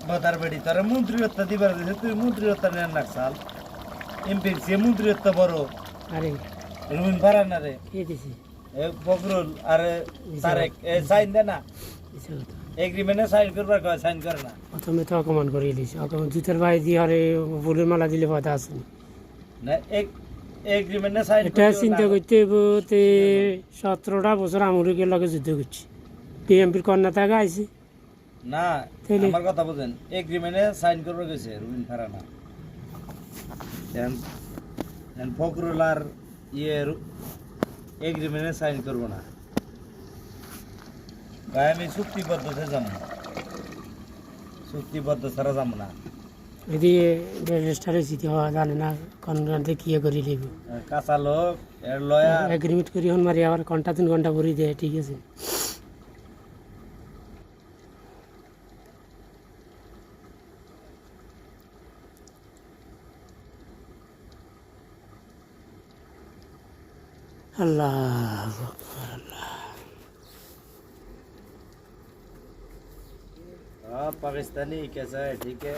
বাতার বাড়ি তারা মন্ত্রীত্ব দিবার দিছে তুই মন্ত্রীত্ব নেন না সাল এমপির সে মন্ত্রীত্ব বড় আরে রুমিন ভাড়া না রে কে দিছে এ ফখরুল আর তারেক এ সাইন দে না দিছে কথা এগ্রিমেন্টে সাইন করবার কয় সাইন করে না প্রথমে তো অপমান করে দিছে অপমান জুতের ভাই দিয়ে আরে ফুলের মালা দিলে কথা আছে না এগ্রিমেন্টে সাইন এটা চিন্তা করতে হইব তে 17টা বছর আমরিকের লগে যুদ্ধ করছি বিএমপির কন্যা তাকে আইছে না তাইলে? আমার কথা বুঝেন এগ্রিমেন্টে সাইন করবার গেছে রুমিন ভাড়া না দেন ফখরুল আর ইয়ে এগ্রিমেন্টে সাইন করবো না ভাই আমি চুক্তিবদ্ধতে যাবো না চুক্তিবদ্ধ ছাড়া যাবো না এদিকে রেজিস্টারে জিতে হওয়া জানে না কন্যাতে কি করে লিখব কাঁচা লোক এর লয়ার এগ্রিমেন্ট করি হন মারি আবার ঘন্টা 3 ঘন্টা ভরি দেয় ঠিক আছে अल्लाह हाँ पाकिस्तानी कैसा है ठीक है